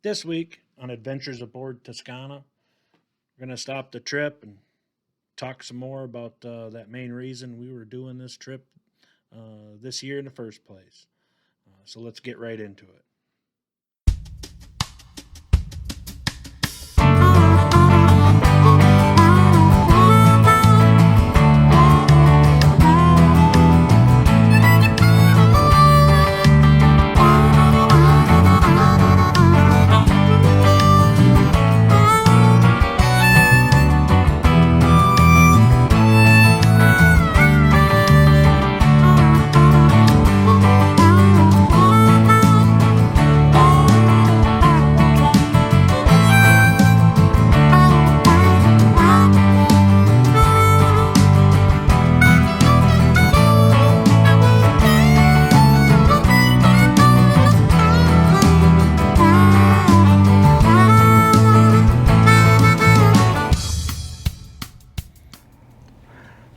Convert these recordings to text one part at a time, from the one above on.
This week on Adventures Aboard Toscana, we're going to stop the trip and talk some more about that main reason we were doing this trip this year in the first place. So let's get right into it.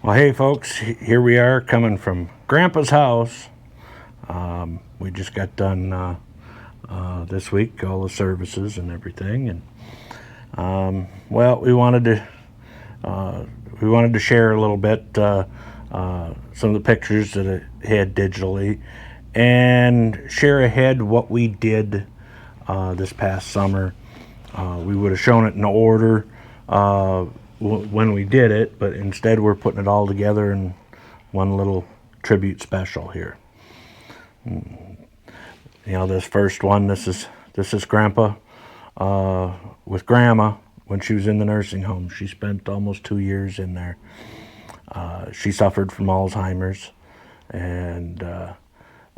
Well, hey, folks, here we are coming from Grandpa's house. We just got done this week, all the services and everything, and well, we wanted to share a little bit some of the pictures that I had digitally, and share ahead what we did this past summer. We would have shown it in order when we did it, but instead we're putting it all together in one little tribute special here. You know, this first one, this is Grandpa with Grandma when she was in the nursing home. She spent almost 2 years in there. She suffered from Alzheimer's, and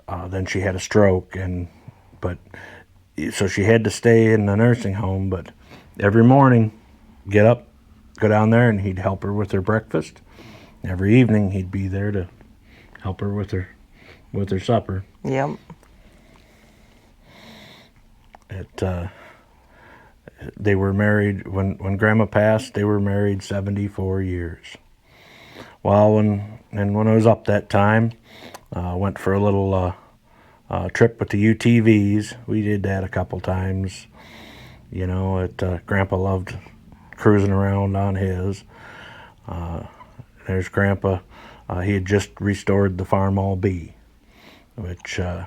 then she had a stroke, so she had to stay in the nursing home. But every morning, get up, go down there, and he'd help her with her breakfast. Every evening, he'd be there to help her with her supper. Yep. They were married when Grandma passed. They were married 74 years. Well, when I was up that time, went for a little trip with the UTVs. We did that a couple times. You know, Grandpa loved cruising around on his. There's Grandpa. He had just restored the Farmall B, which I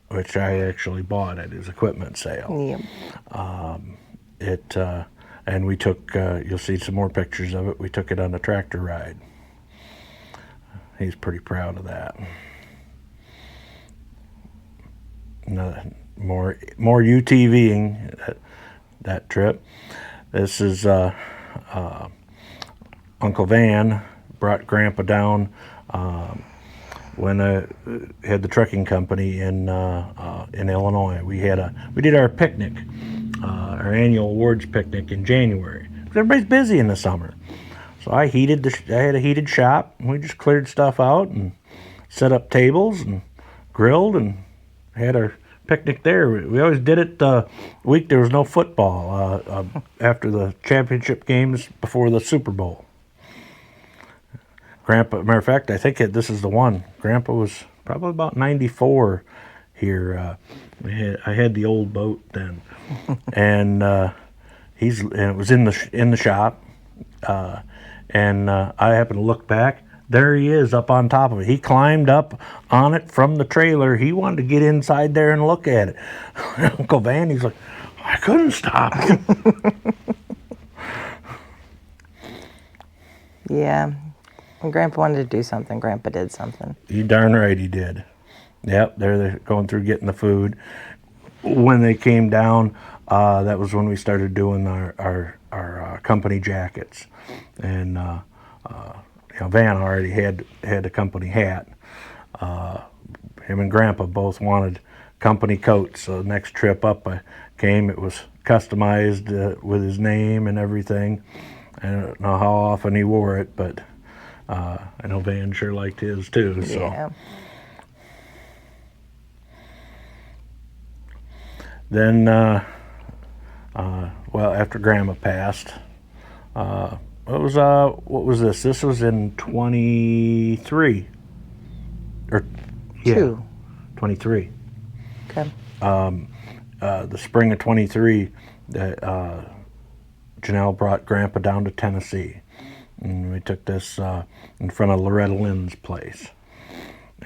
actually bought at his equipment sale. Yep. And we took, you'll see some more pictures of it. We took it on a tractor ride. He's pretty proud of that. More UTVing that trip. This is Uncle Van brought Grandpa down when I had the trucking company in Illinois. We did our picnic, our annual awards picnic in January. Everybody's busy in the summer, so I had a heated shop, and we just cleared stuff out and set up tables and grilled and had our picnic there. We always did it the week there was no football, after the championship games before the Super Bowl. Grandpa, matter of fact, I think this is the one. Grandpa was probably about 94 here. I had the old boat then, and it was in the shop, and I happened to look back. There he is up on top of it. He climbed up on it from the trailer. He wanted to get inside there and look at it. Uncle Van, he's like, I couldn't stop him. Yeah. When Grandpa wanted to do something, Grandpa did something. You darn right he did. Yep, they're going through getting the food. When they came down, that was when we started doing our company jackets. And Van already had a company hat. Him and Grandpa both wanted company coats. So the next trip up I came, it was customized with his name and everything. I don't know how often he wore it, but I know Van sure liked his too. So. Yeah. Then, well, after Grandma passed, what was this? This was in 23, or yeah, Two. 23. Okay. the spring of '23 that Janelle brought Grandpa down to Tennessee, and we took this in front of Loretta Lynn's place,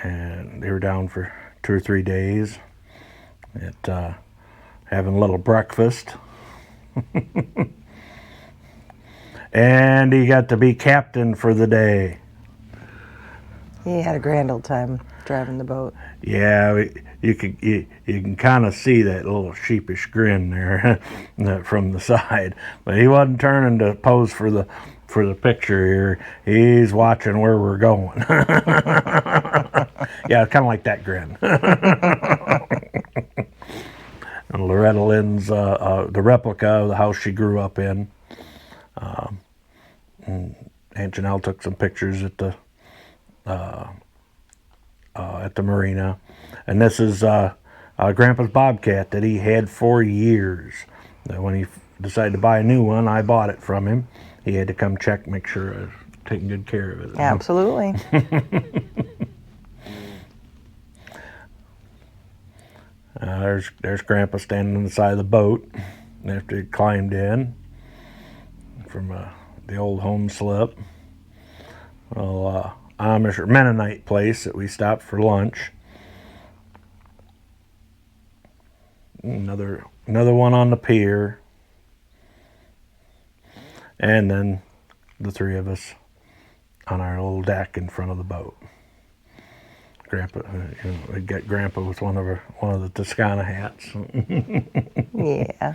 and they were down for 2 or 3 days at having a little breakfast. And he got to be captain for the day. He had a grand old time driving the boat. Yeah, you can kind of see that little sheepish grin there from the side, but he wasn't turning to pose for the picture here. He's watching where we're going. Yeah, kind of like that grin. And Loretta Lynn's the replica of the house she grew up in. And Aunt Janelle took some pictures at the marina, and this is Grandpa's Bobcat that he had for years. When he decided to buy a new one, I bought it from him. He had to come check, make sure I was taking good care of it. Absolutely. There's Grandpa standing on the side of the boat after he climbed in from the old home slip. Well, Amish or Mennonite place that we stopped for lunch. Another one on the pier, and then the 3 of us on our little deck in front of the boat. Grandpa, we got Grandpa with one of the Toscana hats. Yeah.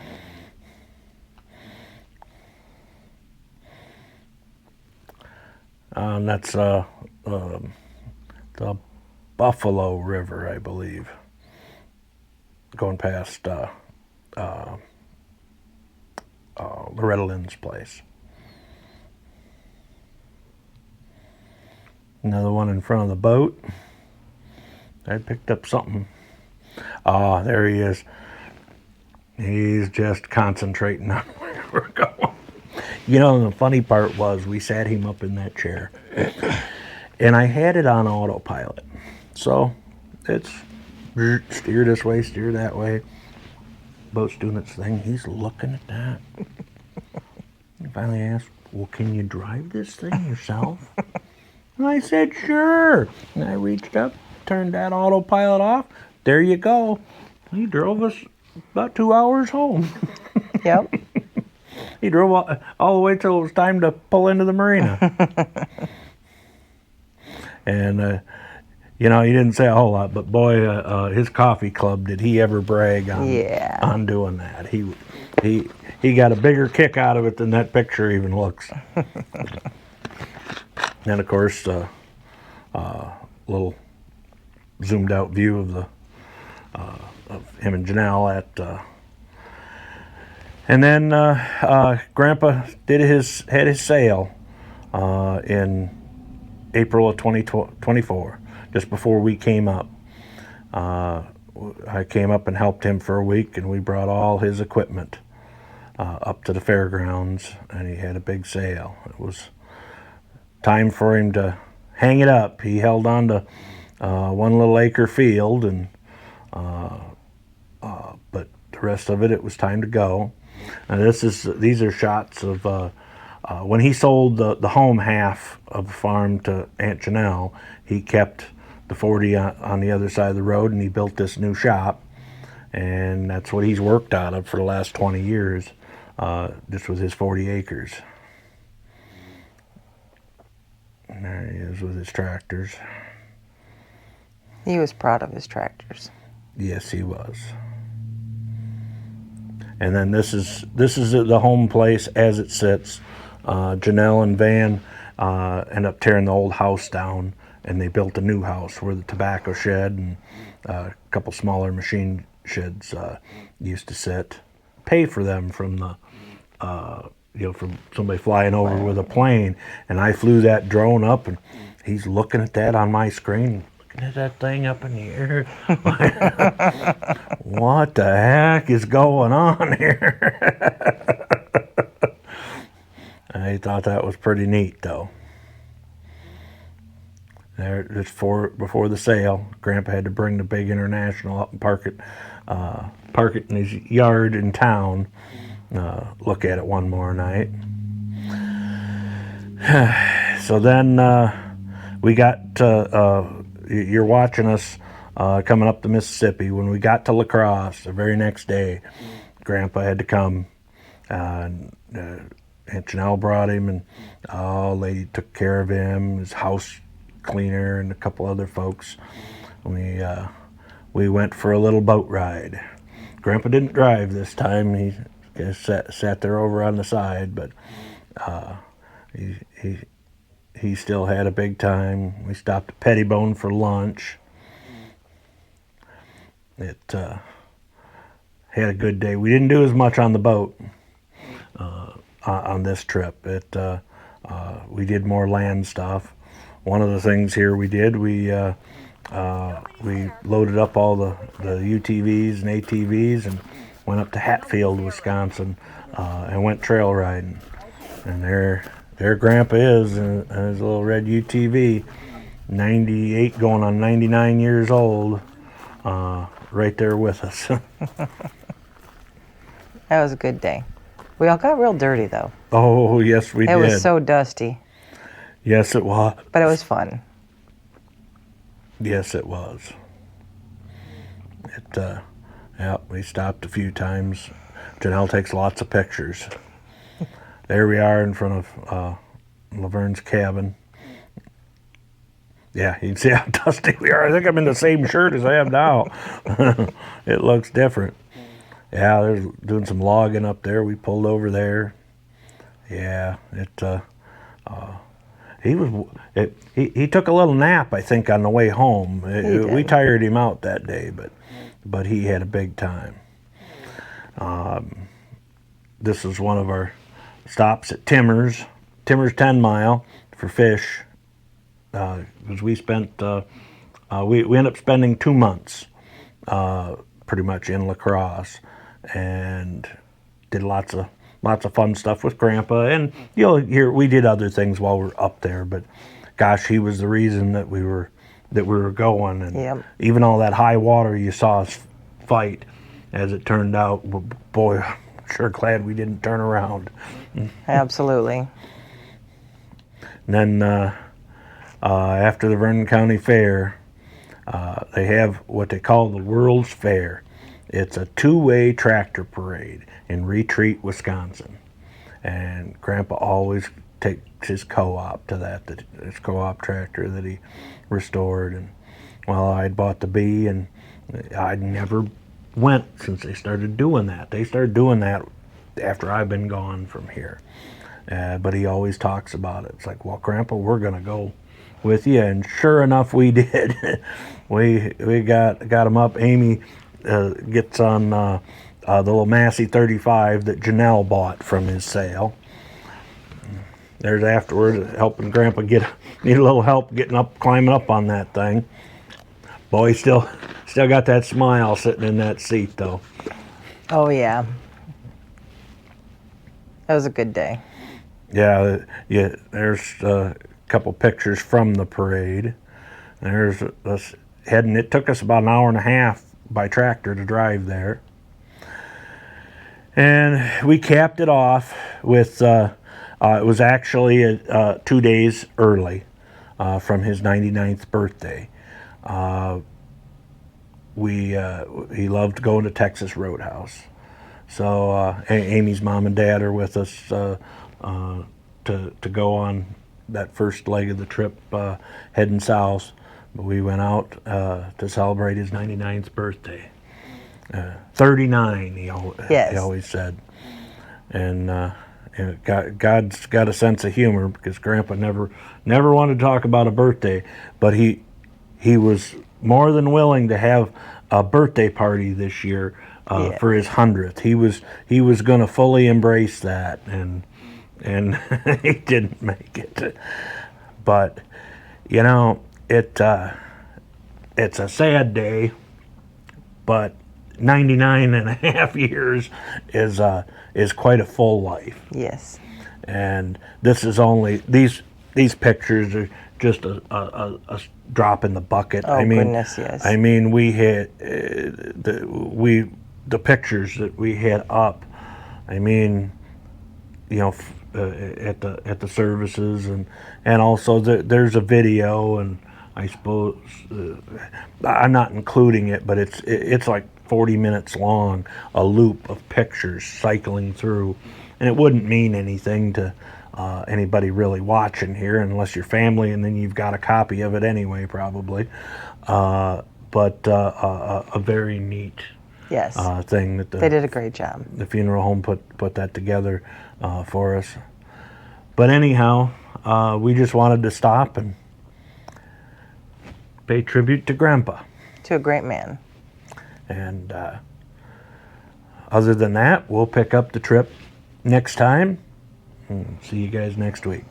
And that's the Buffalo River, I believe, going past Loretta Lynn's place. Another one in front of the boat. I picked up something. Ah, there he is. He's just concentrating on where we're going. You know, the funny part was we sat him up in that chair, and I had it on autopilot. So it's steer this way, steer that way. Boat's doing its thing. He's looking at that. I finally asked, well, can you drive this thing yourself? And I said, sure. And I reached up, turned that autopilot off. There you go. He drove us about 2 hours home. Yep. He drove all the way till it was time to pull into the marina. And, you know, he didn't say a whole lot, but boy, his coffee club, did he ever brag on doing that. He got a bigger kick out of it than that picture even looks. And, of course, little zoomed out view of him and Janelle at... And then Grandpa had his sale in April of 2024, just before we came up. I came up and helped him for a week, and we brought all his equipment up to the fairgrounds, and he had a big sale. It was time for him to hang it up. He held on to 1 little acre field, and but the rest of it was time to go. And these are shots of when he sold the home half of the farm to Aunt Janelle. He kept the 40 on the other side of the road, and he built this new shop, and that's what he's worked out of for the last 20 years, just with his 40 acres. And there he is with his tractors. He was proud of his tractors. Yes, he was. And then this is the home place as it sits. Janelle and Van end up tearing the old house down, and they built a new house where the tobacco shed and a couple smaller machine sheds used to sit. Pay for them from the from somebody flying over with a plane, and I flew that drone up, and he's looking at that on my screen. At that thing up in the air. What the heck is going on here? I thought that was pretty neat, though. There, just before the sale, Grandpa had to bring the big International up and park it park it in his yard in town, look at it one more night. So then we got, you're watching us coming up the Mississippi. When we got to La Crosse the very next day, Grandpa had to come, and Aunt Janelle brought him, and a lady took care of him, his house cleaner, and a couple other folks. We went for a little boat ride. Grandpa didn't drive this time. He just sat there over on the side, but he still had a big time. We stopped at Pettibone for lunch. It had a good day. We didn't do as much on the boat on this trip. We did more land stuff. One of the things here we did, we loaded up all the UTVs and ATVs and went up to Hatfield, Wisconsin, and went trail riding. And there Grandpa is in his little red UTV, 98 going on 99 years old, right there with us. That was a good day. We all got real dirty, though. Oh, yes, we did. It was so dusty, Yes, it was. but it was fun. Yes, it was. Yeah, we stopped a few times. Janelle takes lots of pictures. There we are in front of Laverne's cabin. Yeah, you can see how dusty we are. I think I'm in the same shirt as I am now. It looks different. Yeah, there's doing some logging up there. We pulled over there. Yeah, he took a little nap, I think, on the way home. We tired him out that day, but he had a big time. This was one of our stops at Timmers 10 Mile for fish, because we spent we ended up spending 2 months pretty much in La Crosse, and did lots of fun stuff with Grandpa. And you'll hear we did other things while we were up there, but gosh, he was the reason that we were going. And Yep. even all that high water you saw us fight, as it turned out, boy, I'm sure glad we didn't turn around. Absolutely. And then after the Vernon County Fair, they have what they call the World's Fair. It's a two-way tractor parade in Retreat, Wisconsin. And Grandpa always takes his co-op to that, his co-op tractor that he restored. And well, I'd bought the B, and I'd never went since they started doing that. They started doing that after I've been gone from here. But he always talks about it. It's like, well, Grandpa, we're going to go with you. And sure enough, we did. we got him up. Amy gets on the little Massey 35 that Janelle bought from his sale. There's afterward helping Grandpa need a little help climbing up on that thing. Boy, he still got that smile sitting in that seat, though. Oh, yeah. That was a good day. Yeah. There's a couple pictures from the parade. There's us heading. It took us about an hour and a half by tractor to drive there, and we capped it off with. It was actually 2 days early from his 99th birthday. He loved going to Texas Roadhouse. So Amy's mom and dad are with us to go on that first leg of the trip heading south. But we went out to celebrate his 99th birthday. 39, he always said. And God's got a sense of humor, because Grandpa never wanted to talk about a birthday, but he was more than willing to have a birthday party this year for his 100th. He was going to fully embrace that, and he didn't make it. But it's a sad day, but 99 and a half years is quite a full life. Yes. And this is only these pictures are just a drop in the bucket. Oh, goodness, yes. I mean, we the pictures that we had up. I mean, you know, at the services, and also there's a video, and I suppose I'm not including it, but it's like 40 minutes long, a loop of pictures cycling through, and it wouldn't mean anything to anybody really watching here unless your family, and then you've got a copy of it anyway, probably. But a very neat Yes. thing that They did a great job. the funeral home put that together for us. But anyhow, we just wanted to stop and pay tribute to Grandpa. To a great man. And other than that, we'll pick up the trip next time. And see you guys next week.